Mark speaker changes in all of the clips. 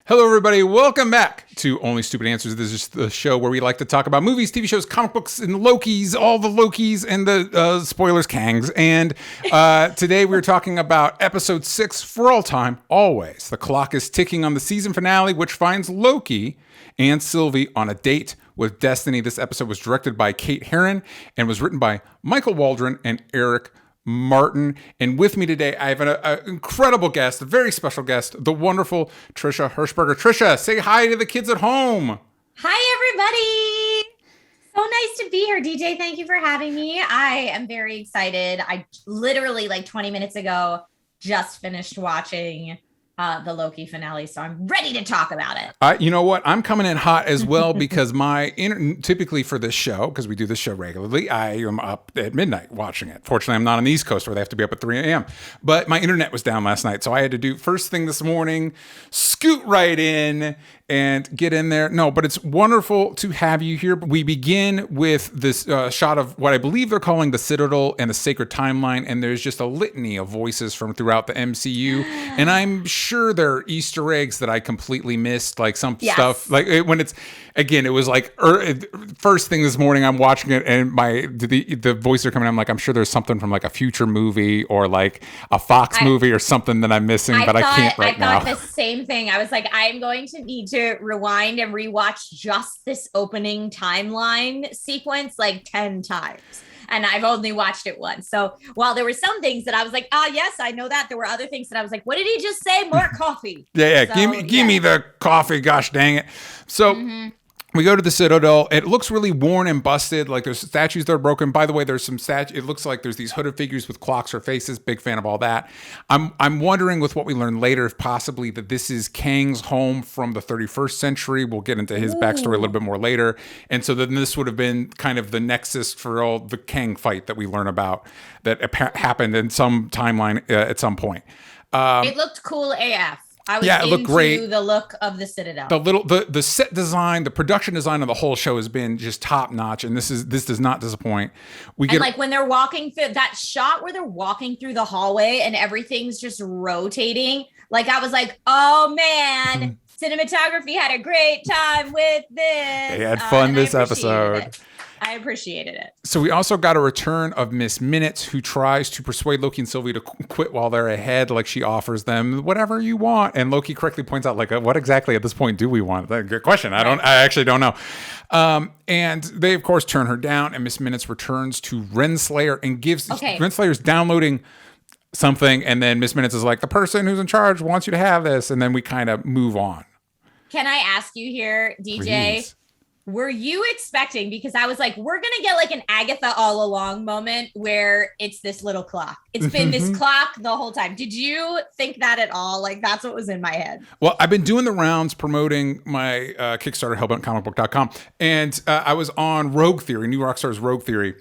Speaker 1: Hello, everybody. Welcome back to Only Stupid Answers. This is the show where we like to talk about movies, TV shows, comic books, and Lokis, all the Lokis, and the spoilers, Kangs. And today we're talking about episode 6 for all time, always. The clock is ticking on the season finale, which finds Loki and Sylvie on a date with destiny. This episode was directed by Kate Herron and was written by Michael Waldron and Eric Martin. And with me today, I have an incredible guest, a very special guest, the wonderful Trisha Hershberger. Trisha, say hi to the kids at home.
Speaker 2: Hi, everybody. So nice to be here, DJ. Thank you for having me. I am very excited. I literally, like 20 minutes ago, just finished watching the Loki finale, so I'm ready to talk about it.
Speaker 1: You know what? I'm coming in hot as well because typically for this show, because we do this show regularly, I am up at midnight watching it. Fortunately, I'm not on the East Coast where they have to be up at 3 a.m. But my internet was down last night, so I had to do first thing this morning, scoot right in and get in there. No, but it's wonderful to have you here. We begin with this shot of what I believe they're calling the Citadel and the Sacred Timeline, and there's just a litany of voices from throughout the MCU, and I'm sure there are Easter eggs that I completely missed, like some stuff. Like when it's, again, it was like first thing this morning, I'm watching it, and the voices are coming. I'm like, I'm sure there's something from like a future movie or like a Fox movie or something that I'm missing, but I can't right now.
Speaker 2: I thought the same thing. I was like, I'm going to need to rewind and rewatch just this opening timeline sequence like 10 times. And I've only watched it once. So while there were some things that I was like, yes, I know that. There were other things that I was like, what did he just say? More coffee.
Speaker 1: Yeah. So, give me the coffee. Gosh dang it. So we go to the Citadel. It looks really worn and busted. Like there's statues that are broken. By the way, there's some it looks like there's these hooded figures with clocks or faces. Big fan of all that. I'm wondering with what we learned later, if possibly that this is Kang's home from the 31st century. We'll get into his backstory a little bit more later. And so then this would have been kind of the nexus for all the Kang fight that we learn about that happened in some timeline at some point.
Speaker 2: It looked cool AF. I was
Speaker 1: it looked great.
Speaker 2: The look of the Citadel.
Speaker 1: The set design, the production design of the whole show has been just top notch, and this does not disappoint.
Speaker 2: Like when they're walking through that shot where they're walking through the hallway and everything's just rotating. Like I was like, oh man, cinematography had a great time with this.
Speaker 1: They had fun this episode.
Speaker 2: I appreciated it.
Speaker 1: So we also got a return of Miss Minutes, who tries to persuade Loki and Sylvie to quit while they're ahead. Like she offers them whatever you want, and Loki correctly points out, like, what exactly at this point do we want? That's a good question. I actually don't know. And they of course turn her down, and Miss Minutes returns to Renslayer and gives Renslayer's downloading something, and then Miss Minutes is like, the person who's in charge wants you to have this, and then we kind of move on.
Speaker 2: Can I ask you here, DJ?
Speaker 1: Please.
Speaker 2: Were you expecting, because I was like, we're going to get like an Agatha all along moment where it's this little clock. It's been this clock the whole time. Did you think that at all? Like that's what was in my head.
Speaker 1: Well, I've been doing the rounds promoting my Kickstarter, HELLBENTcomicbook.com. And I was on Rogue Theory, New Rockstar's Rogue Theory.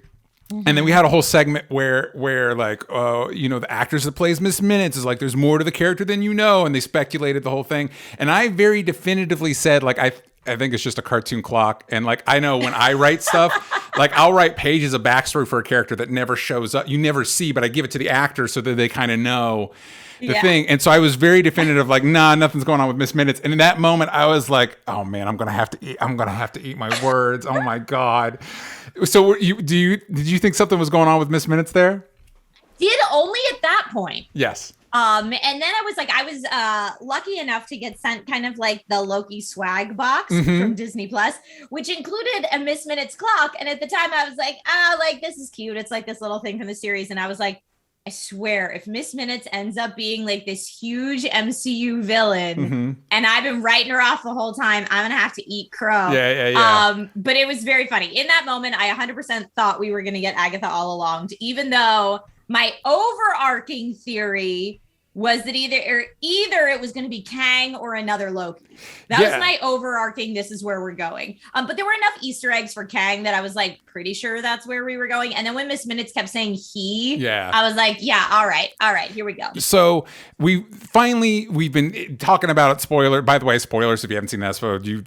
Speaker 1: And then we had a whole segment where like, the actress that plays Miss Minutes is like, there's more to the character than you know. And they speculated the whole thing. And I very definitively said, like, I think it's just a cartoon clock. And like, I know when I write stuff, like I'll write pages of backstory for a character that never shows up. You never see, but I give it to the actor so that they kind of know the thing. And so I was very definitive, like, nah, nothing's going on with Miss Minutes. And in that moment, I was like, oh man, I'm going to have to eat my words. Oh my God. So did you think something was going on with Miss Minutes there?
Speaker 2: Did only at that point.
Speaker 1: Yes.
Speaker 2: And then I was lucky enough to get sent kind of like the Loki swag box from Disney Plus, which included a Miss Minutes clock. And at the time I was like, this is cute. It's like this little thing from the series. And I was like, I swear, if Miss Minutes ends up being like this huge MCU villain, and I've been writing her off the whole time, I'm going to have to eat crow.
Speaker 1: Yeah.
Speaker 2: But it was very funny. In that moment, I 100% thought we were going to get Agatha all along, even though my overarching theory was that either it was going to be Kang or another Loki. That was my overarching, this is where we're going. But there were enough Easter eggs for Kang that I was like, pretty sure that's where we were going. And then when Miss Minutes kept saying I was like, all right, here we go.
Speaker 1: So we've been talking about it. Spoiler, by the way, spoilers if you haven't seen that episode, you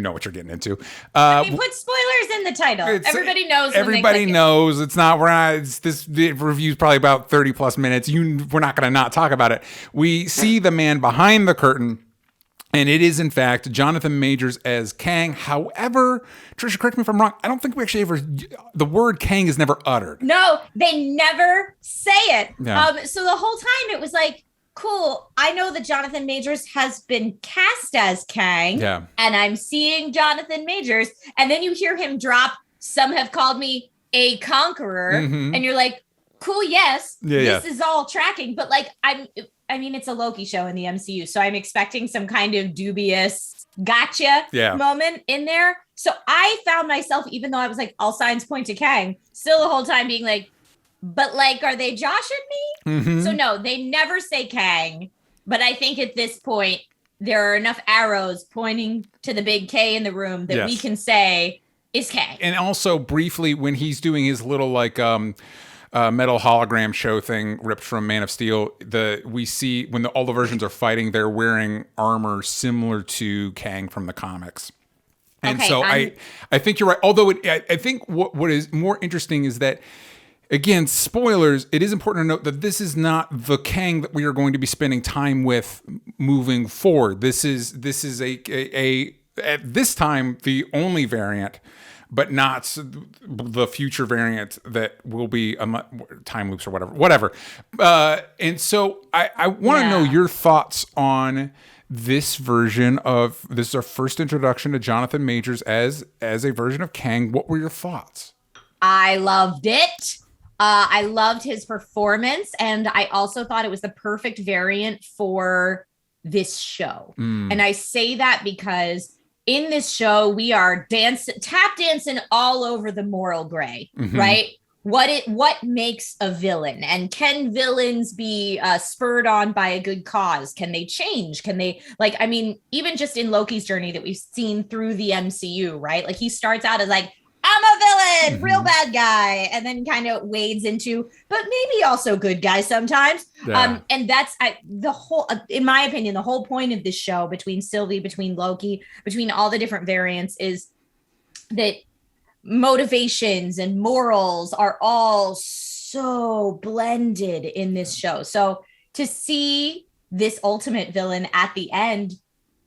Speaker 1: know what you're getting into.
Speaker 2: Put spoilers in the title. Everybody knows.
Speaker 1: Everybody knows. The review's probably about 30 plus minutes. We're not going to not talk about it. We see the man behind the curtain And it is, in fact, Jonathan Majors as Kang. However, Trisha, correct me if I'm wrong, I don't think we actually ever, the word Kang is never uttered.
Speaker 2: No, they never say it.
Speaker 1: Yeah.
Speaker 2: So the whole time it was like, cool, I know that Jonathan Majors has been cast as Kang,
Speaker 1: Yeah.
Speaker 2: and I'm seeing Jonathan Majors, and then you hear him drop, some have called me a conqueror, and you're like, cool, yes, this is all tracking, but like, I mean, it's a Loki show in the MCU, so I'm expecting some kind of dubious gotcha moment in there. So I found myself, even though I was like, all signs point to Kang, still the whole time being like, but like, are they joshing me? So no, they never say Kang, but I think at this point, there are enough arrows pointing to the big K in the room that we can say is Kang.
Speaker 1: And also briefly, when he's doing his little like, metal hologram show thing ripped from Man of Steel, we see when all the versions are fighting, they're wearing armor similar to Kang from the comics. And so I think you're right. Although I think what is more interesting is that, again, spoilers, it is important to note that this is not the Kang that we are going to be spending time with moving forward. This is a at this time the only variant, but not the future variant that will be time loops or whatever. And so I want to know your thoughts on this version of, this is our first introduction to Jonathan Majors as a version of Kang. What were your thoughts?
Speaker 2: I loved it. I loved his performance, and I also thought it was the perfect variant for this show. And I say that because in this show, we are tap dancing all over the moral gray, right? What makes a villain, and can villains be spurred on by a good cause? Can they change? Can they, like, I mean, even just in Loki's journey that we've seen through the MCU, right? Like, he starts out as like, I'm a villain, real bad guy, and then kind of wades into, but maybe also good guy sometimes. And that's the whole, in my opinion, the whole point of this show, between Sylvie, between Loki, between all the different variants, is that motivations and morals are all so blended in this show. So to see this ultimate villain at the end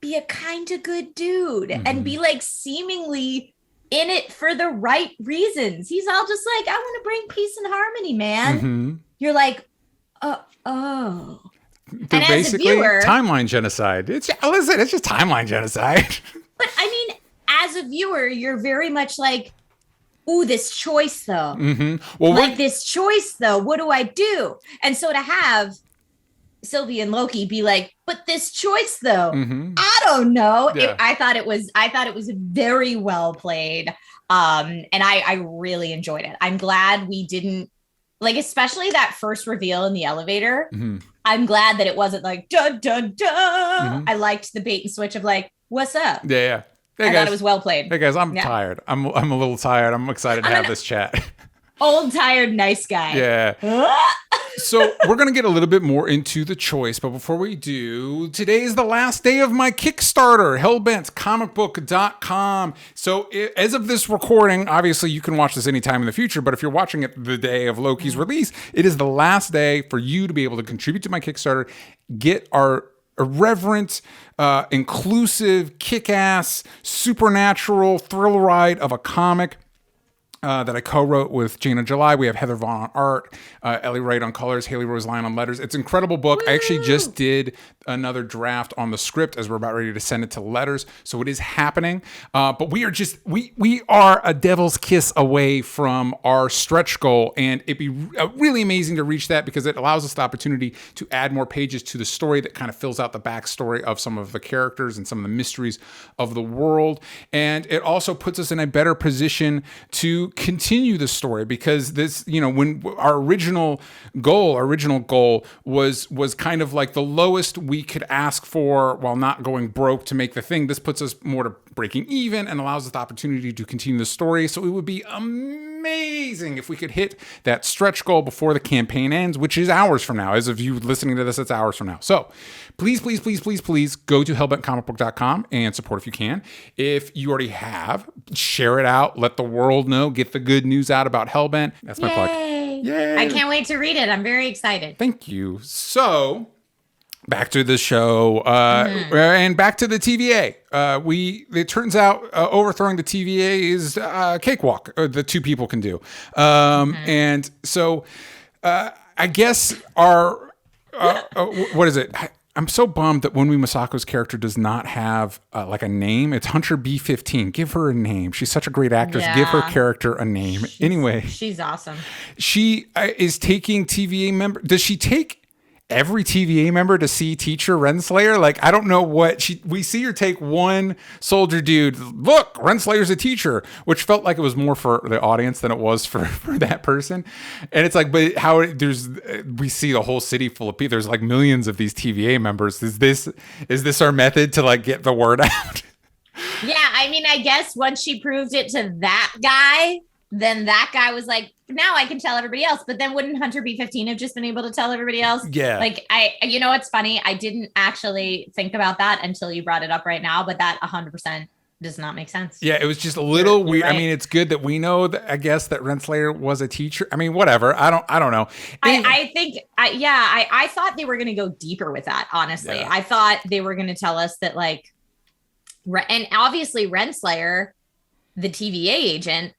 Speaker 2: be a kind of good dude and be like seemingly in it for the right reasons. He's all just like, I want to bring peace and harmony, man. You're like, oh.
Speaker 1: And basically, as a viewer, timeline genocide. It's just timeline genocide.
Speaker 2: But I mean, as a viewer, you're very much like, ooh, this choice though. Well, this choice though, what do I do? And so to have Sylvie and Loki be like, but this choice though, I don't know. I thought it was very well played. And I really enjoyed it. I'm glad we didn't, like, especially that first reveal in the elevator. I'm glad that it wasn't like, dun, dun, dun. I liked the bait and switch of like, what's up?
Speaker 1: Yeah. Hey,
Speaker 2: I thought it was well played.
Speaker 1: Hey guys, I'm tired. I'm a little tired. I'm excited to have this chat.
Speaker 2: Old, tired, nice guy.
Speaker 1: Yeah. So we're going to get a little bit more into the choice, but before we do, today is the last day of my Kickstarter, HELLBENTcomicbook.com. So as of this recording, obviously you can watch this anytime in the future, but if you're watching it the day of Loki's release, it is the last day for you to be able to contribute to my Kickstarter, get our irreverent, inclusive, kick-ass, supernatural thrill ride of a comic that I co-wrote with Jana July. We have Heather Vaughn on art, Ellie Wright on colors, Haley Rose Lyon on letters. It's an incredible book. I actually just did another draft on the script as we're about ready to send it to letters. So it is happening. But we are a devil's kiss away from our stretch goal. And it'd be really amazing to reach that, because it allows us the opportunity to add more pages to the story that kind of fills out the backstory of some of the characters and some of the mysteries of the world. And it also puts us in a better position to continue the story, because this, when our original goal was kind of like the lowest we could ask for while not going broke to make the thing. This puts us more to breaking even and allows us the opportunity to continue the story. So it would be amazing if we could hit that stretch goal before the campaign ends, which is hours from now. As of you listening to this, it's hours from now. So please go to hellbentcomicbook.com and support if you can. If you already have, share it out, let the world know, get the good news out about Hellbent. That's my plug.
Speaker 2: Yay! I can't wait to read it. I'm very excited.
Speaker 1: Thank you. So back to the show, and back to the TVA. It turns out overthrowing the TVA is a cakewalk. The two people can do, and so I guess our what is it? I'm so bummed that Wunmi Masako's character does not have like a name. It's Hunter B-15. Give her a name. She's such a great actress. Yeah. Give her character a name. Anyway,
Speaker 2: she's awesome.
Speaker 1: She is taking TVA member. Does she take every TVA member to see Teacher Renslayer? Like, I don't know what we see her take one soldier dude. Look, Renslayer's a teacher, which felt like it was more for the audience than it was for that person. And it's like, but we see the whole city full of people. There's like millions of these TVA members. Is this our method to like get the word out?
Speaker 2: Yeah. I mean, I guess once she proved it to that guy, then that guy was like, now I can tell everybody else. But then wouldn't Hunter B-15 have just been able to tell everybody else?
Speaker 1: Yeah.
Speaker 2: Like it's funny. I didn't actually think about that until you brought it up right now, but that 100% does not make sense.
Speaker 1: Yeah. It was just a little weird. Right. I mean, it's good that we know that, I guess, that Renslayer was a teacher. I mean, whatever. I don't know.
Speaker 2: I thought they were going to go deeper with that. Honestly, I thought they were going to tell us that and obviously Renslayer, the TVA agent,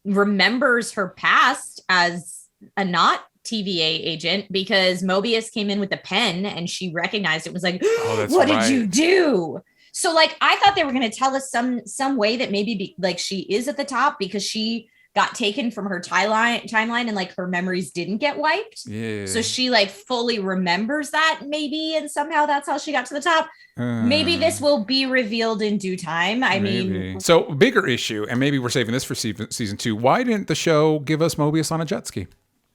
Speaker 2: remembers her past as a not TVA agent because Mobius came in with a pen and she recognized it, was like, what did you do? So like, I thought they were going to tell us some way that maybe she is at the top because she got taken from her timeline and like her memories didn't get wiped.
Speaker 1: Yeah.
Speaker 2: So she like fully remembers that maybe, and somehow that's how she got to the top. Maybe this will be revealed in due time. I mean,
Speaker 1: so bigger issue, and maybe we're saving this for season 2. Why didn't the show give us Mobius on a jet ski?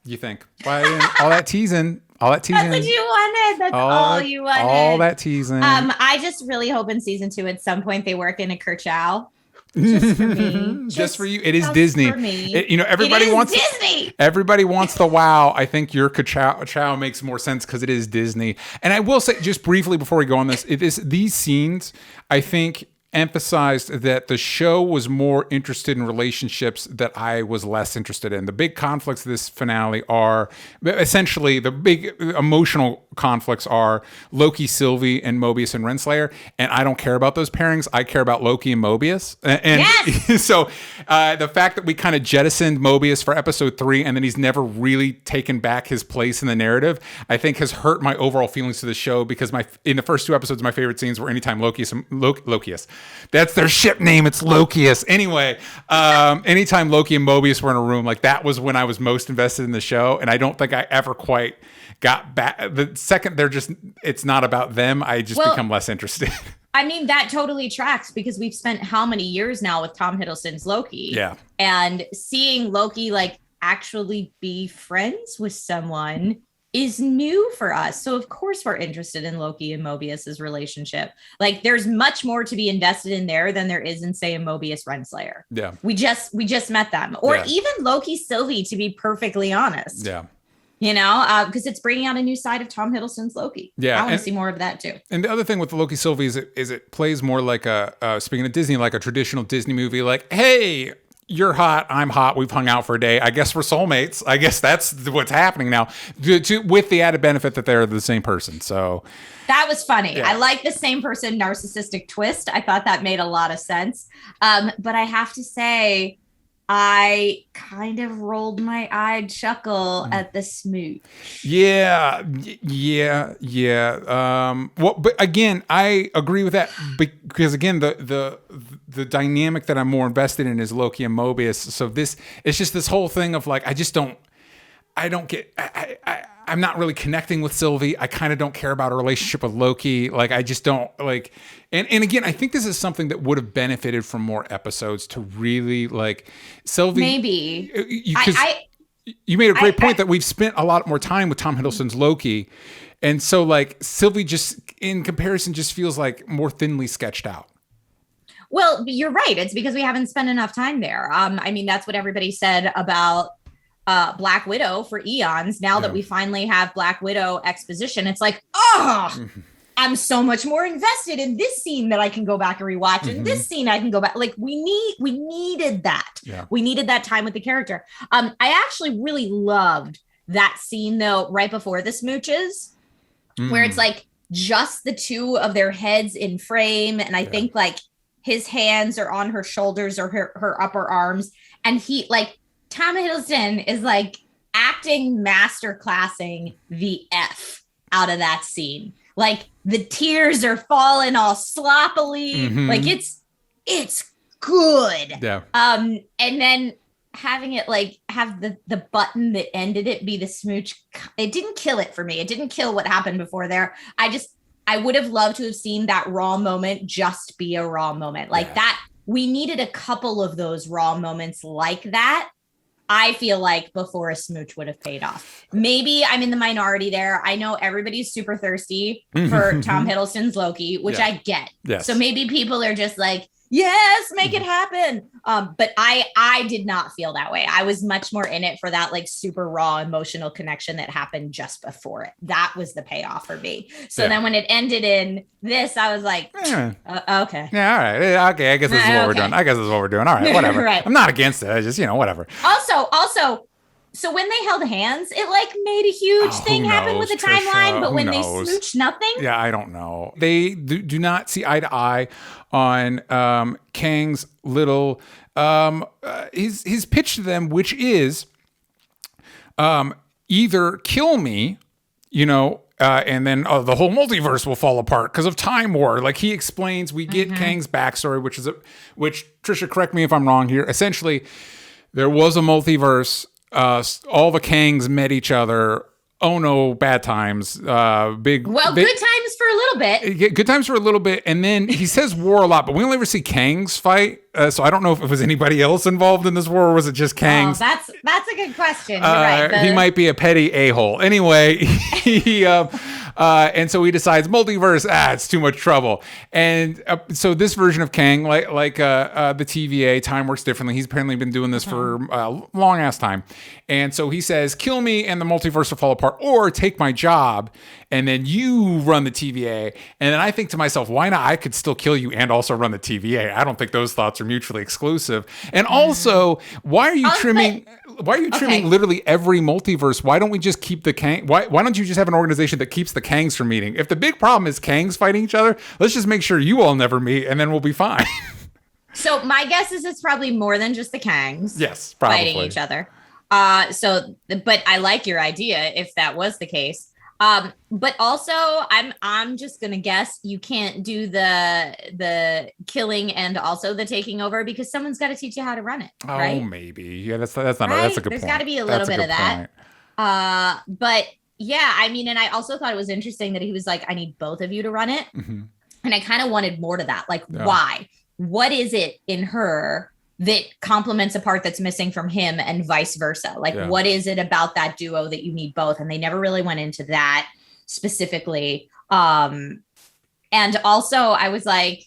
Speaker 1: You think? Why didn't all that teasing? That's
Speaker 2: what you wanted. That's all you wanted.
Speaker 1: All that teasing.
Speaker 2: I just really hope in season 2 at some point they work in a Kerchow. Just for me.
Speaker 1: Just for you. It is Disney. Everybody wants
Speaker 2: Disney.
Speaker 1: Everybody wants the wow. I think your chow makes more sense because it is Disney. And I will say, just briefly before we go on this, these scenes, I think, emphasized that the show was more interested in relationships that I was less interested in. The big conflicts of this finale are essentially the big emotional conflicts are Loki, Sylvie, and Mobius and Renslayer. And I don't care about those pairings. I care about Loki and Mobius. And yes! So the fact that we kind of jettisoned Mobius for episode 3 and then he's never really taken back his place in the narrative, I think has hurt my overall feelings to the show because in the first 2 episodes, my favorite scenes were anytime Lokius. That's their ship name. It's Lokius. Anyway, anytime Loki and Mobius were in a room, like that was when I was most invested in the show. And I don't think I ever quite got back. The second it's not about them, I just become less interested.
Speaker 2: I mean, that totally tracks because we've spent how many years now with Tom Hiddleston's Loki?
Speaker 1: Yeah.
Speaker 2: And seeing Loki actually be friends with someone is new for us. So of course we're interested in Loki and Mobius's relationship. Like there's much more to be invested in there than there is in, say, a Mobius Renslayer.
Speaker 1: Yeah.
Speaker 2: We just met them. Or even Loki Sylvie, to be perfectly honest.
Speaker 1: Yeah.
Speaker 2: Because it's bringing out a new side of Tom Hiddleston's Loki.
Speaker 1: Yeah.
Speaker 2: I want to see more of that too.
Speaker 1: And the other thing with the Loki Sylvie is it plays more like speaking of Disney, like a traditional Disney movie, like, hey, you're hot, I'm hot, we've hung out for a day. I guess we're soulmates. I guess that's what's happening now, with the added benefit that they're the same person. So
Speaker 2: that was funny. Yeah. I like the same person narcissistic twist. I thought that made a lot of sense. But I have to say, I kind of rolled my eye chuckle at the smooch.
Speaker 1: Yeah. But again, I agree with that because again, the dynamic that I'm more invested in is Loki and Mobius. So it's just this whole thing of like, I'm not really connecting with Sylvie. I kind of don't care about her relationship with Loki. Like, I just don't like, and again, I think this is something that would have benefited from more episodes to really like Sylvie.
Speaker 2: Maybe.
Speaker 1: You made a great point that we've spent a lot more time with Tom Hiddleston's Loki. And so like Sylvie just in comparison just feels like more thinly sketched out.
Speaker 2: Well, you're right. It's because we haven't spent enough time there. I mean, that's what everybody said about Black Widow for eons. Now that we finally have Black Widow exposition, it's like, I'm so much more invested in this scene that I can go back and rewatch. And this scene I can go back. Like we needed that.
Speaker 1: Yeah.
Speaker 2: We needed that time with the character. I actually really loved that scene though, right before the smooches, where it's like just the two of their heads in frame. And I think like his hands are on her shoulders or her upper arms. And he like Tom Hiddleston is like acting masterclassing the F out of that scene. Like the tears are falling all sloppily. Like it's good.
Speaker 1: Yeah.
Speaker 2: And then having it like have the button that ended it be the smooch, it didn't kill it for me. It didn't kill what happened before there. I would have loved to have seen that raw moment just be a raw moment like that. We needed a couple of those raw moments like that. I feel like before a smooch would have paid off. Maybe I'm in the minority there. I know everybody's super thirsty for Tom Hiddleston's Loki, which I get.
Speaker 1: Yes.
Speaker 2: So maybe people are just like, yes, make it happen. But I did not feel that way. I was much more in it for that like super raw emotional connection that happened just before it. That was the payoff for me. So then when it ended in this, I was like, okay.
Speaker 1: Yeah, all right. Okay, I guess this is what we're doing. I guess this is what we're doing. All right, whatever.
Speaker 2: Right.
Speaker 1: I'm not against it. I just, whatever.
Speaker 2: Also, so when they held hands, it like made a huge thing happen with the timeline. But when they smooched, nothing.
Speaker 1: Yeah, I don't know. They do not see eye to eye on Kang's little his pitch to them, which is either kill me, and then the whole multiverse will fall apart because of time war. Like he explains, we get Kang's backstory, which Trisha, correct me if I'm wrong here. Essentially, there was a multiverse. All the Kangs met each other. Oh no, bad times. Good times
Speaker 2: for a little bit.
Speaker 1: Good times for a little bit. And then he says war a lot, but we only ever see Kangs fight. So I don't know if it was anybody else involved in this war or was it just Kangs?
Speaker 2: Oh, that's a good question. You're right.
Speaker 1: He might be a petty a-hole. Anyway, he and so he decides multiverse, it's too much trouble. And so this version of Kang, like the TVA, time works differently. He's apparently been doing this for a long ass time. And so he says, kill me and the multiverse will fall apart, or take my job and then you run the TVA. And then I think to myself, why not? I could still kill you and also run the TVA. I don't think those thoughts are mutually exclusive. And also, why are you trimming literally every multiverse? Why don't we just keep the Kang? Why don't you just have an organization that keeps the Kangs from meeting? If the big problem is Kangs fighting each other, let's just make sure you all never meet and then we'll be fine.
Speaker 2: So my guess is it's probably more than just the Kangs.
Speaker 1: Yes, probably.
Speaker 2: Fighting each other. But I like your idea if that was the case. But also I'm just gonna guess you can't do the killing and also the taking over because someone's got to teach you how to run it. Right?
Speaker 1: Oh, maybe. Yeah, that's not that's a good
Speaker 2: There's
Speaker 1: point.
Speaker 2: There's got to be a little bit of that. But yeah, I mean, and I also thought it was interesting that he was like, I need both of you to run it. And I kind of wanted more to that. Like, why? What is it in her that complements a part that's missing from him and vice versa? Like, what is it about that duo that you need both? And they never really went into that specifically. And also I was like,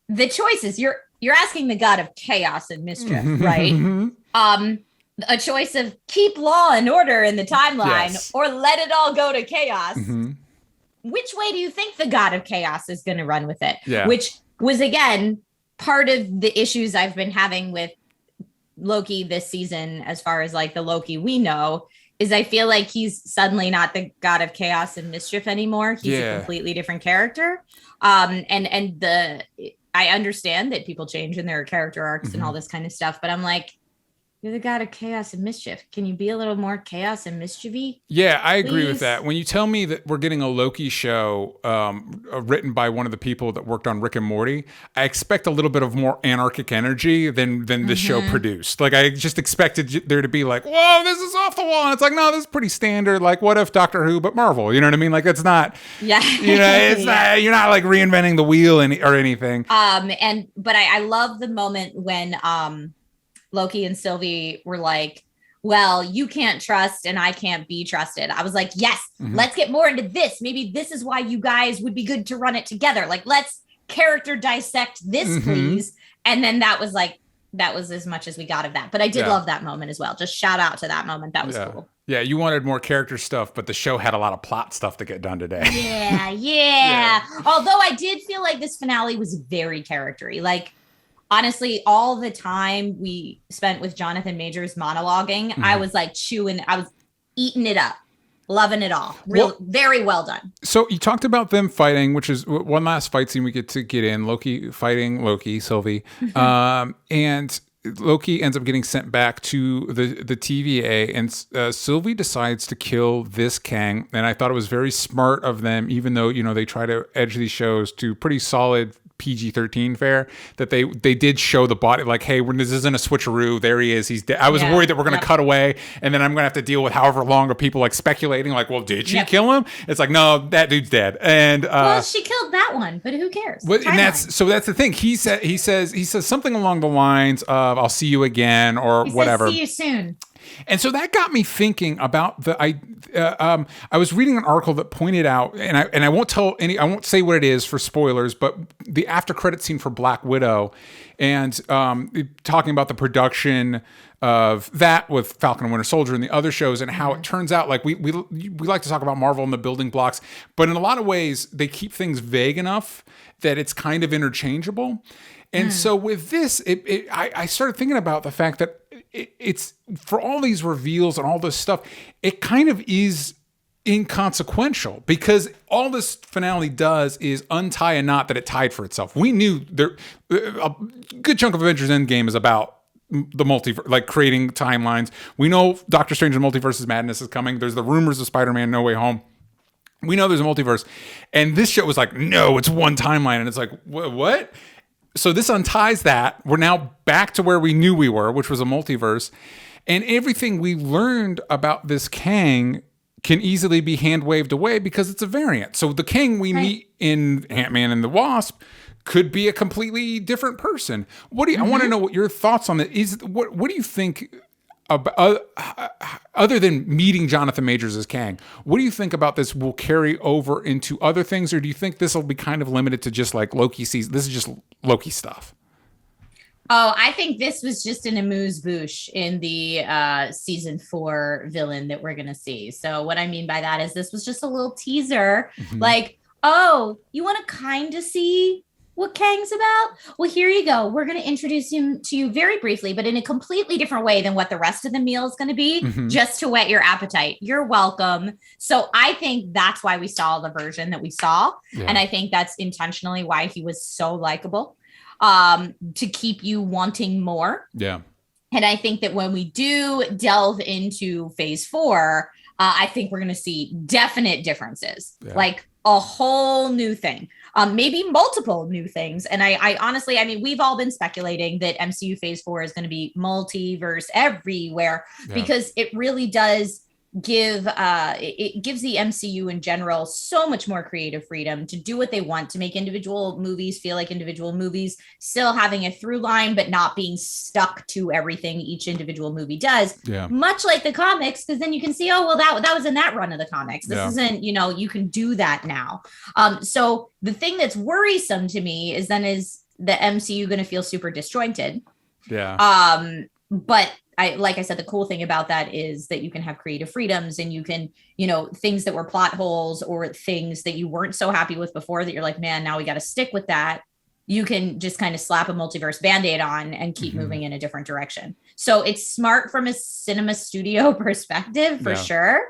Speaker 2: the choices, you're asking the god of chaos and mischief, right? A choice of keep law and order in the timeline or let it all go to chaos. Which way do you think the god of chaos is going to run with it? Which was, again, part of the issues I've been having with Loki this season, as far as like the Loki we know, is I feel like he's suddenly not the god of chaos and mischief anymore. He's a completely different character. I understand that people change in their character arcs and all this kind of stuff, but I'm like, you're the god of chaos and mischief. Can you be a little more chaos and mischievy?
Speaker 1: Yeah, I agree with that. When you tell me that we're getting a Loki show written by one of the people that worked on Rick and Morty, I expect a little bit of more anarchic energy than the show produced. Like, I just expected there to be like, whoa, this is off the wall. And it's like, no, this is pretty standard. Like, what if Doctor Who, but Marvel? You know what I mean? Like, it's not, it's not, you're not like reinventing the wheel or anything.
Speaker 2: But I love the moment when, Loki and Sylvie were like, well, you can't trust and I can't be trusted. I was like, yes, let's get more into this. Maybe this is why you guys would be good to run it together. Like, let's character dissect this, please. And then that was as much as we got of that. But I did love that moment as well. Just shout out to that moment. That was cool.
Speaker 1: Yeah, you wanted more character stuff, but the show had a lot of plot stuff to get done today.
Speaker 2: Yeah. Although I did feel like this finale was very character-y. Like, honestly, all the time we spent with Jonathan Majors monologuing, I was like I was eating it up. loving it all. Very well done.
Speaker 1: So you talked about them fighting, which is one last fight scene we get in. Loki fighting Loki, Sylvie, and Loki ends up getting sent back to the TVA, and Sylvie decides to kill this Kang. And I thought it was very smart of them, even though, they try to edge these shows to pretty solid PG-13 fare, that they did show the body, like, hey, this isn't a switcheroo. There he is. He's dead. I was worried that we're going to cut away, and then I'm going to have to deal with however long of people like speculating, like, well, did she kill him? It's like, no, that dude's dead. And
Speaker 2: well, she killed that one, but who cares?
Speaker 1: And that's the thing. He says something along the lines of, "I'll see you again," or whatever.
Speaker 2: See you soon.
Speaker 1: And so that got me thinking about I was reading an article that pointed out, and I won't say what it is for spoilers, but the after credit scene for Black Widow, and talking about the production of that with Falcon and Winter Soldier and the other shows, and how it turns out, like we like to talk about Marvel and the building blocks, but in a lot of ways they keep things vague enough that it's kind of interchangeable. And so with this, I started thinking about the fact that it's for all these reveals and all this stuff, it kind of is inconsequential, because all this finale does is untie a knot that it tied for itself. We knew a good chunk of Avengers Endgame is about the multiverse, like creating timelines. We know Doctor Strange and Multiverse Madness is coming. There's the rumors of Spider-Man No Way Home. We know there's a multiverse. And this shit was like, no, it's one timeline. And it's like, what? So this unties that. We're now back to where we knew we were, which was a multiverse. And everything we learned about this Kang can easily be hand-waved away because it's a variant. So the Kang we meet in Ant-Man and the Wasp could be a completely different person. I want to know what your thoughts on that is. What do you think about, other than meeting Jonathan Majors as Kang, what do you think about this will carry over into other things, or do you think this will be kind of limited to just like Loki season? This is just Loki stuff.
Speaker 2: Oh, I think this was just an amuse-bouche in the season 4 villain that we're going to see. So what I mean by that is this was just a little teaser. Like, oh, you want to kind of see what Kang's about? Well, here you go. We're going to introduce him to you very briefly, but in a completely different way than what the rest of the meal is going to be, just to whet your appetite. You're welcome. So I think that's why we saw the version that we saw. Yeah. And I think that's intentionally why he was so likable, to keep you wanting more. Yeah. And I think that when we do delve into phase 4, I think we're going to see definite differences, like a whole new thing. Maybe multiple new things. And I honestly, I mean, we've all been speculating that MCU phase 4 is going to be multiverse everywhere, because it really does give it gives the MCU in general so much more creative freedom to do what they want, to make individual movies feel like individual movies, still having a through line, but not being stuck to everything each individual movie does. Yeah. Much like the comics, because then you can see, oh, well, that was in that run of the comics. This isn't, you can do that now. So the thing that's worrisome to me is then is the MCU going to feel super disjointed? Yeah. But like I said, the cool thing about that is that you can have creative freedoms, and you can, things that were plot holes or things that you weren't so happy with before that you're like, man, now we got to stick with that. You can just kind of slap a multiverse Band-Aid on and keep moving in a different direction. So it's smart from a cinema studio perspective for sure.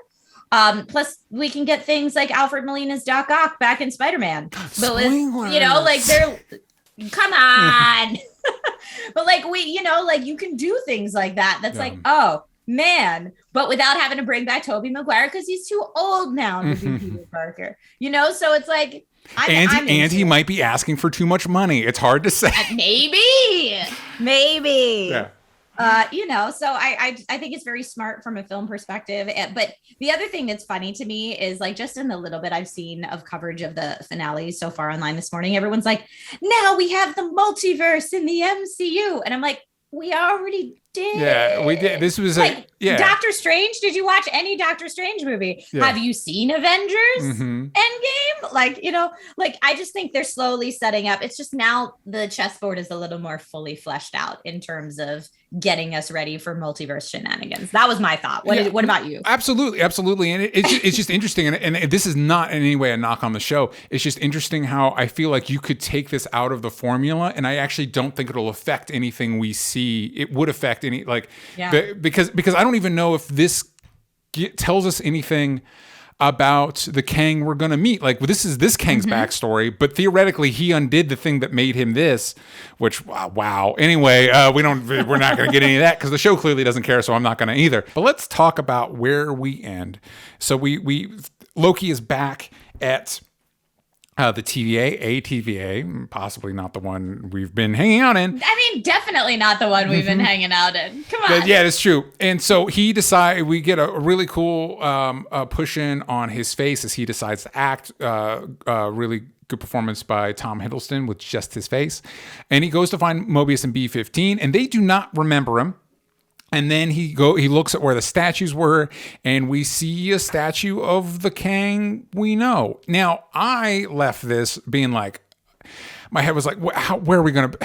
Speaker 2: Plus we can get things like Alfred Molina's Doc Ock back in Spider-Man. But like they're, come on. But like you can do things like that. That's like, oh man, but without having to bring back Tobey Maguire because he's too old now to be Peter Parker. So it's like,
Speaker 1: and he might be asking for too much money. It's hard to say.
Speaker 2: Maybe. Yeah. So I think it's very smart from a film perspective. But the other thing that's funny to me is, like, just in the little bit I've seen of coverage of the finale so far online this morning, everyone's like, now we have the multiverse in the MCU. And I'm like, we already did. Yeah, we did. This was Doctor Strange. Did you watch any Doctor Strange movie? Yeah. Have you seen Avengers Endgame? I just think they're slowly setting up. It's just now the chessboard is a little more fully fleshed out in terms of getting us ready for multiverse shenanigans. That was my thought. What about you?
Speaker 1: Absolutely. And it's just interesting. And this is not in any way a knock on the show. It's just interesting how I feel like you could take this out of the formula, and I actually don't think it'll affect anything we see. It would affect any, because I don't even know if this tells us anything about the Kang we're going to meet. Like, this is this Kang's backstory, but theoretically he undid the thing that made him this, which, wow. Anyway, we're not going to get any of that because the show clearly doesn't care, so I'm not going to either. But let's talk about where we end. So Loki is back at the TVA, possibly not the one we've been hanging out in.
Speaker 2: I mean, definitely not the one we've been hanging out in. Come on.
Speaker 1: Yeah, that's true. And so we get a really cool push in on his face as he decides to act. Really good performance by Tom Hiddleston with just his face. And he goes to find Mobius and B-15, and they do not remember him. And then he looks at where the statues were, and we see a statue of the Kang we know. Now, I left this being like, my head was like, where are we going to,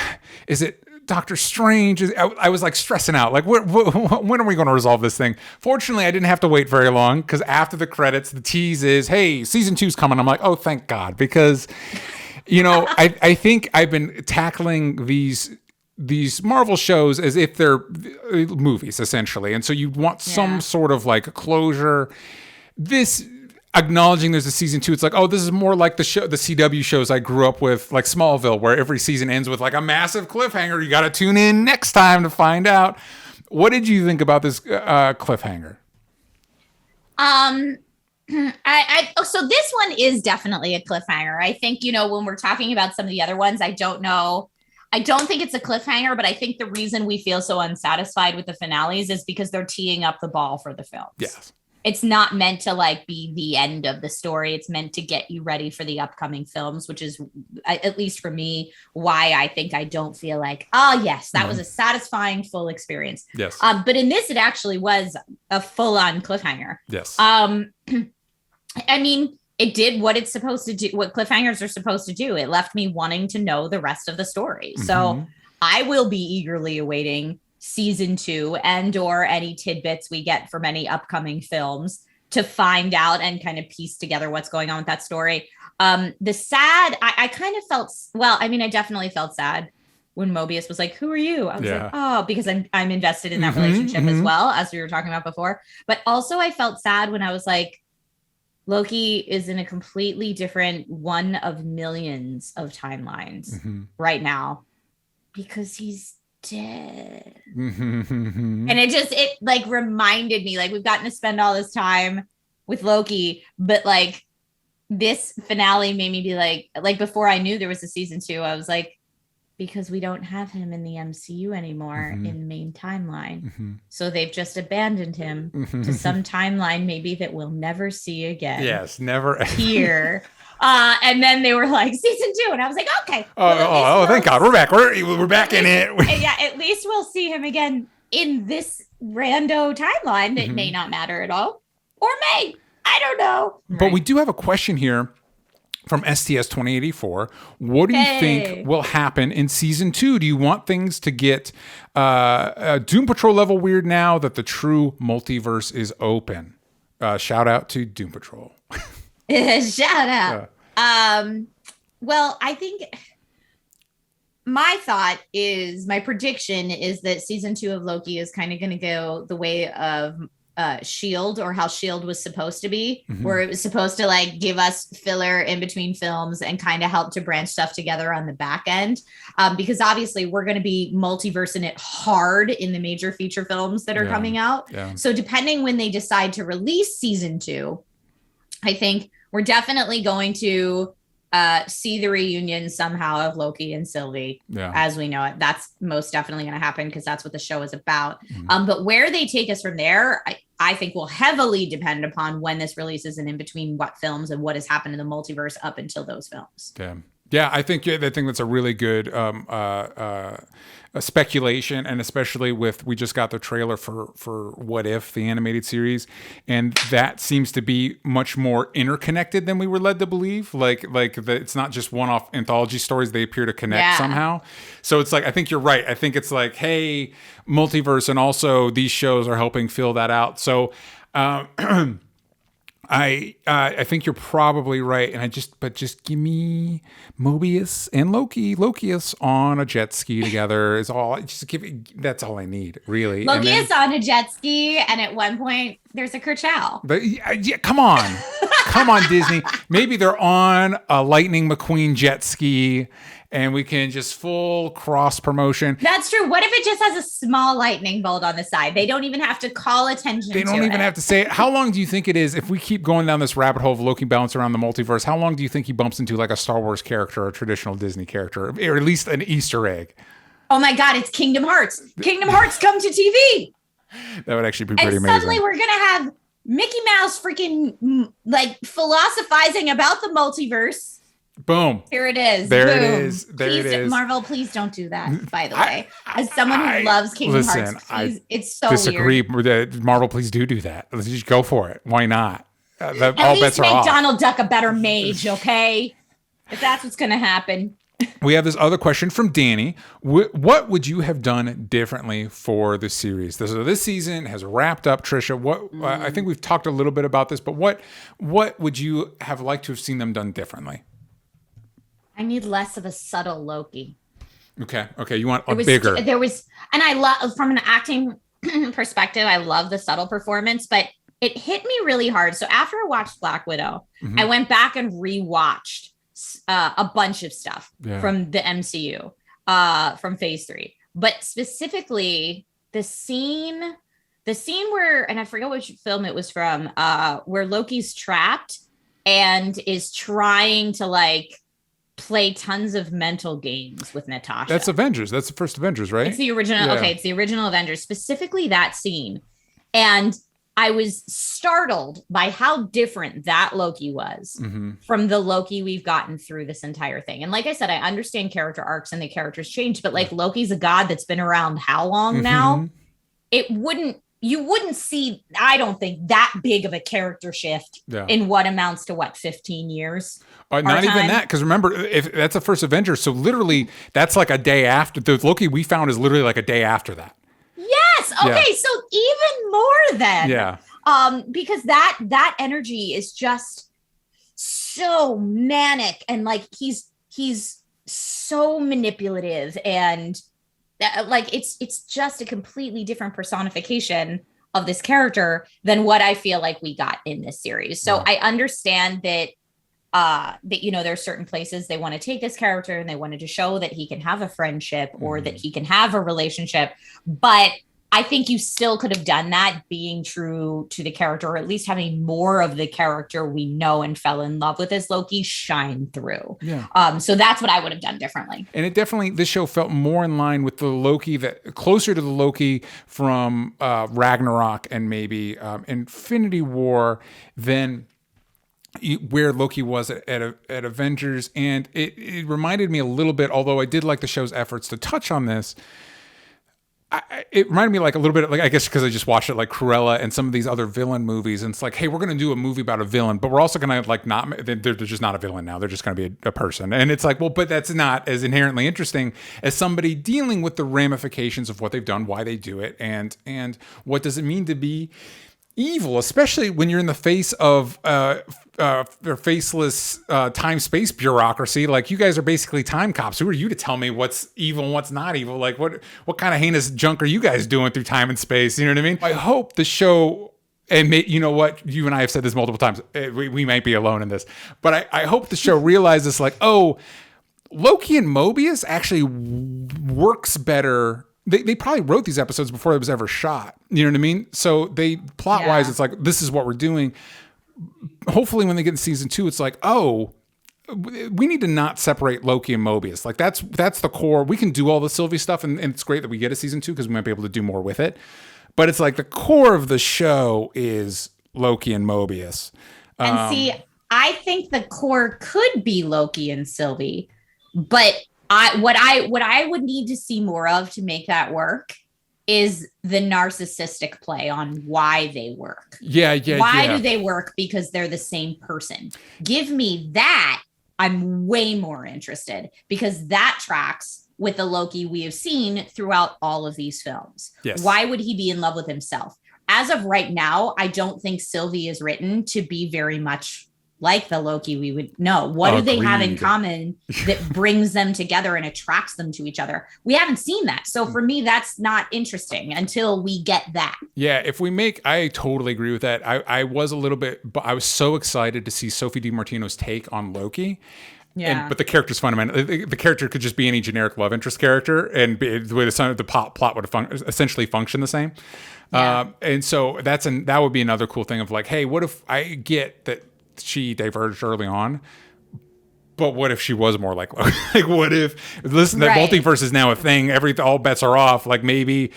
Speaker 1: is it Doctor Strange? I was like stressing out. Like, when are we going to resolve this thing? Fortunately, I didn't have to wait very long because after the credits, the tease is, hey, season 2's coming. I'm like, oh, thank God. Because, I think I've been tackling these Marvel shows as if they're movies, essentially. And so you want some sort of like closure. This acknowledging there's a season 2, it's like, oh, this is more like the CW shows I grew up with, like Smallville, where every season ends with like a massive cliffhanger. You got to tune in next time to find out. What did you think about this cliffhanger?
Speaker 2: So this one is definitely a cliffhanger. I think, when we're talking about some of the other ones, I don't think it's a cliffhanger, but I think the reason we feel so unsatisfied with the finales is because they're teeing up the ball for the films.
Speaker 1: Yes.
Speaker 2: It's not meant to like be the end of the story. It's meant to get you ready for the upcoming films, which is, at least for me, why I think I don't feel like, oh yes, that was a satisfying full experience.
Speaker 1: Yes.
Speaker 2: But in this, it actually was a full-on cliffhanger.
Speaker 1: Yes.
Speaker 2: I mean, it did what it's supposed to do, what cliffhangers are supposed to do. It left me wanting to know the rest of the story. So I will be eagerly awaiting season 2 and or any tidbits we get from any upcoming films to find out and kind of piece together what's going on with that story. I kind of felt, I definitely felt sad when Mobius was like, who are you? I was like, oh, because I'm invested in that relationship as well, as we were talking about before. But also I felt sad when I was like, Loki is in a completely different one of millions of timelines right now because he's dead. And it like reminded me, like, we've gotten to spend all this time with Loki, but like this finale made me be like before I knew there was a season 2, I was like, because we don't have him in the MCU anymore in the main timeline. So they've just abandoned him to some timeline maybe that we'll never see again.
Speaker 1: Yes, never.
Speaker 2: Here. And then they were like, season 2. And I was like, okay.
Speaker 1: Thank God. We're back. We're back in it.
Speaker 2: Yeah, at least we'll see him again in this rando timeline that may not matter at all. Or may. I don't know.
Speaker 1: But we do have a question here from STS 2084. What do you think will happen in season 2? Do you want things to get Doom Patrol level weird now that the true multiverse is open? Shout out to Doom Patrol.
Speaker 2: Shout out. Well, I think my prediction is that season 2 of Loki is kind of going to go the way of Shield, or how Shield was supposed to be, where it was supposed to like give us filler in between films and kind of help to branch stuff together on the back end. Because obviously we're going to be multiversing it hard in the major feature films that are coming out. Yeah. So depending when they decide to release season 2, I think we're definitely going to see the reunion somehow of Loki and Sylvie as we know it. That's most definitely going to happen because that's what the show is about. But where they take us from there, I think will heavily depend upon when this releases and in between what films and what has happened in the multiverse up until those films.
Speaker 1: Yeah, I think that's a really good speculation, and especially with, we just got the trailer for What If, the animated series, and that seems to be much more interconnected than we were led to believe. It's not just one-off anthology stories; they appear to connect somehow. So it's like, I think you're right. I think it's like, hey, multiverse, and also these shows are helping fill that out. So. I think you're probably right, and just give me Mobius and Lokius on a jet ski together is all. Just give it. That's all I need, really.
Speaker 2: Lokius on a jet ski, and at one point there's a Kerchow.
Speaker 1: But yeah, come on. Come on, Disney. Maybe they're on a Lightning McQueen jet ski and we can just full cross promotion.
Speaker 2: That's true. What if it just has a small lightning bolt on the side? They don't even have to call attention to it.
Speaker 1: They don't even have to say it. How long do you think it is if we keep going down this rabbit hole of Loki bouncing around the multiverse? How long do you think he bumps into like a Star Wars character or a traditional Disney character, or at least an Easter egg?
Speaker 2: Oh my God, it's Kingdom Hearts. Kingdom Hearts come to TV.
Speaker 1: That would actually be pretty amazing.
Speaker 2: And suddenly we're going to have Mickey Mouse freaking like philosophizing about the multiverse.
Speaker 1: Boom.
Speaker 2: Here it is.
Speaker 1: There
Speaker 2: Boom.
Speaker 1: it is. There
Speaker 2: please,
Speaker 1: it is.
Speaker 2: Marvel, please don't do that, by the way. As someone who loves Kingdom Hearts, please, it's so
Speaker 1: disagree.
Speaker 2: weird.
Speaker 1: Marvel, please do that. Let's just go for it. Why not?
Speaker 2: At
Speaker 1: all
Speaker 2: least
Speaker 1: bets are
Speaker 2: make
Speaker 1: off.
Speaker 2: Donald Duck a better mage, okay? If that's what's going to happen.
Speaker 1: We have this other question from Danny. What would you have done differently for the series? This season has wrapped up, Trisha. I think we've talked a little bit about this, but what would you have liked to have seen them done differently?
Speaker 2: I need less of a subtle Loki.
Speaker 1: Okay. You want bigger.
Speaker 2: And I love, from an acting perspective, I love the subtle performance, but it hit me really hard. So after I watched Black Widow, I went back and rewatched a bunch of stuff from the MCU, from Phase 3, but specifically the scene where, and I forget which film it was from, where Loki's trapped and is trying to like play tons of mental games with Natasha.
Speaker 1: That's Avengers. That's the first Avengers, right?
Speaker 2: It's the original. Yeah. Okay, it's the original Avengers, specifically that scene. And I was startled by how different that Loki was from the Loki we've gotten through this entire thing. And like I said, I understand character arcs and the characters change, but like Loki's a god that's been around how long now? You wouldn't see, I don't think, that big of a character shift in what amounts to 15 years?
Speaker 1: Not even that, because remember, if that's the first Avengers, so literally that's like a day after. The Loki we found is literally like a day after that.
Speaker 2: Yes. Okay. So even more then.
Speaker 1: Yeah.
Speaker 2: Because that energy is just so manic, and like he's so manipulative, and like it's just a completely different personification of this character than what I feel like we got in this series. So I understand that there's certain places they want to take this character and they wanted to show that he can have a friendship or that he can have a relationship, but I think you still could have done that being true to the character, or at least having more of the character we know and fell in love with as Loki shine through. Yeah. So that's what I would have done differently. And
Speaker 1: this show felt more in line with the Loki, closer to the Loki from Ragnarok and maybe Infinity War than where Loki was at Avengers. And it reminded me a little bit, although I did like the show's efforts to touch on this, it reminded me like a little bit, like I guess because I just watched it, like Cruella and some of these other villain movies, and it's like, hey, we're going to do a movie about a villain, but we're also going to like not, they're just not a villain now, they're just going to be a person. And it's like, well, but that's not as inherently interesting as somebody dealing with the ramifications of what they've done, why they do it, and what does it mean to be evil, especially when you're in the face of their faceless time-space bureaucracy. Like, you guys are basically time cops. Who are you to tell me what's evil and what's not evil? Like, what kind of heinous junk are you guys doing through time and space? You know what I mean? I hope the show, and you know what, you and I have said this multiple times, we might be alone in this, but I hope the show realizes like, oh, Loki and Mobius actually works better. They probably wrote these episodes before it was ever shot. You know what I mean? So plot-wise, it's like, this is what we're doing. Hopefully when they get to season 2, it's like, oh, we need to not separate Loki and Mobius. Like, that's the core. We can do all the Sylvie stuff, and it's great that we get a season 2 because we might be able to do more with it. But it's like the core of the show is Loki and Mobius.
Speaker 2: And see, I think the core could be Loki and Sylvie, but what I would need to see more of to make that work is the narcissistic play on why they work. Why do they work? Because they're the same person. Give me that. I'm way more interested, because that tracks with the Loki we have seen throughout all of these films.
Speaker 1: Yes.
Speaker 2: Why would he be in love with himself? As of right now, I don't think Sylvie is written to be very much like the Loki we would know? What do they have in common that brings them together and attracts them to each other? We haven't seen that. So for me, that's not interesting until we get that.
Speaker 1: Yeah, I totally agree with that. I was I was so excited to see Sophie DiMartino's take on Loki.
Speaker 2: Yeah.
Speaker 1: But the character's fundamental. The character could just be any generic love interest character, and the way the plot would essentially function the same. Yeah. And so that would be another cool thing of like, hey, what if I get that she diverged early on, but what if she was more like Loki? Like, what if that multiverse is now a thing? All bets are off. Like, maybe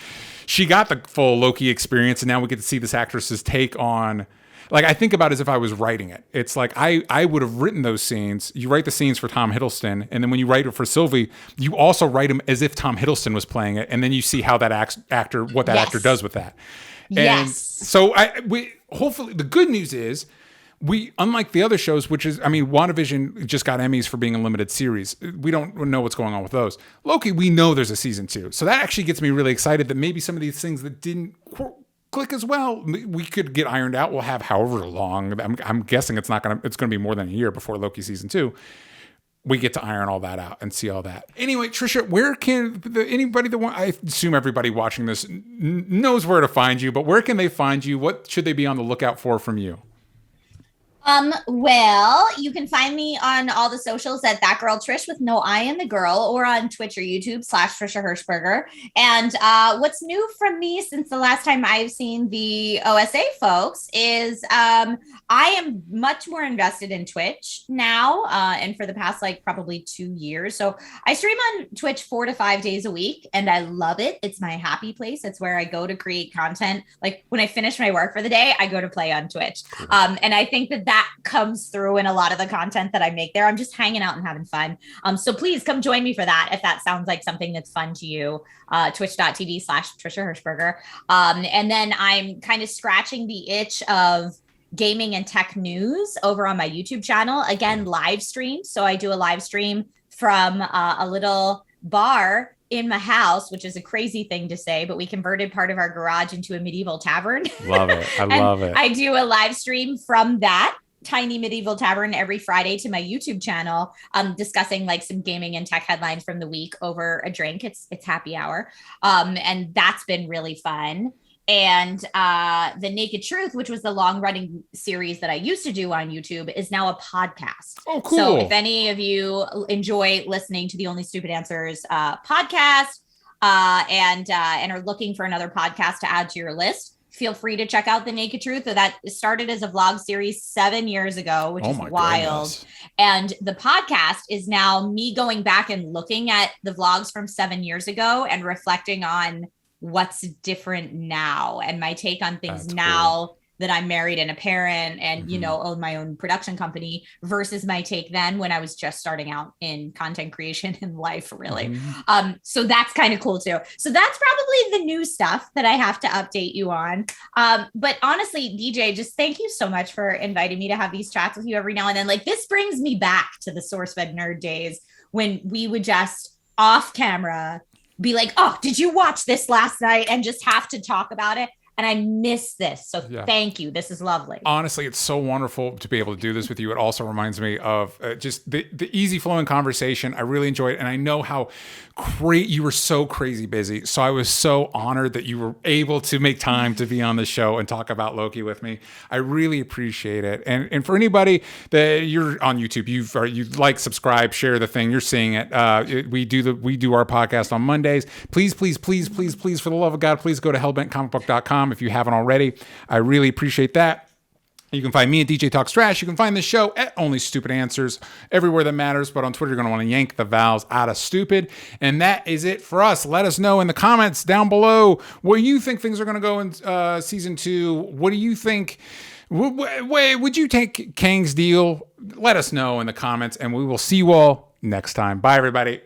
Speaker 1: she got the full Loki experience, and now we get to see this actress's take on. Like, I think about it as if I was writing it. It's like I would have written those scenes. You write the scenes for Tom Hiddleston, and then when you write it for Sylvie, you also write them as if Tom Hiddleston was playing it, and then you see how that actor does with that. And so hopefully the good news is, unlike the other shows, which is, WandaVision just got Emmys for being a limited series. We don't know what's going on with those. Loki, we know there's a season 2. So that actually gets me really excited that maybe some of these things that didn't click as well, we could get ironed out. We'll have however long. I'm guessing it's going to be more than a year before Loki season 2. We get to iron all that out and see all that. Anyway, Trisha, where can anybody I assume everybody watching this knows where to find you, but where can they find you? What should they be on the lookout for from you?
Speaker 2: Well, you can find me on all the socials at That Girl Trish with no I in the girl, or on Twitch or YouTube /Trisha Hershberger. And what's new from me since the last time I've seen the OSA folks is I am much more invested in Twitch now, and for the past probably 2 years. So I stream on Twitch 4 to 5 days a week, and I love it. It's my happy place. It's where I go to create content. Like, when I finish my work for the day, I go to play on Twitch. And I think that comes through in a lot of the content that I make there. I'm just hanging out and having fun. So please come join me for that if that sounds like something that's fun to you. Twitch.tv /Trisha Hershberger. And then I'm kind of scratching the itch of gaming and tech news over on my YouTube channel. Again, live stream. So I do a live stream from a little bar in my house, which is a crazy thing to say, but we converted part of our garage into a medieval tavern.
Speaker 1: Love it. I love it.
Speaker 2: I do a live stream from that tiny medieval tavern every Friday to my YouTube channel, discussing some gaming and tech headlines from the week over a drink. It's happy hour. And that's been really fun. And The Naked Truth, which was the long running series that I used to do on YouTube, is now a podcast.
Speaker 1: Oh, cool.
Speaker 2: So if any of you enjoy listening to the Only Stupid Answers podcast and are looking for another podcast to add to your list, feel free to check out The Naked Truth. So that started as a vlog series 7 years ago, which is wild. Goodness. And the podcast is now me going back and looking at the vlogs from 7 years ago and reflecting on what's different now and my take on things. That's now cool. That I'm married and a parent and, own my own production company versus my take then when I was just starting out in content creation and life, really. So that's kind of cool too. So that's probably the new stuff that I have to update you on. But honestly, DJ, just thank you so much for inviting me to have these chats with you every now and then. This brings me back to the SourceFed nerd days when we would just off camera be like, oh, did you watch this last night? And just have to talk about it. And I miss this. So Thank you. This is lovely.
Speaker 1: Honestly, it's so wonderful to be able to do this with you. It also reminds me of just the easy flowing conversation. I really enjoy it. And I know how great you were, so crazy busy. So I was so honored that you were able to make time to be on the show and talk about Loki with me. I really appreciate it. And for anybody that you're on YouTube, you like, subscribe, share the thing, you're seeing it. We do our podcast on Mondays. Please, for the love of God, please go to hellbentcomicbook.com if you haven't already. I really appreciate that. You can find me at DJ Talks Trash. You can find the show at Only Stupid Answers everywhere that matters. But on Twitter, you're going to want to yank the vowels out of stupid. And that is it for us. Let us know in the comments down below where you think things are going to go in season 2. What do you think? Would you take Kang's deal? Let us know in the comments, and we will see you all next time. Bye, everybody.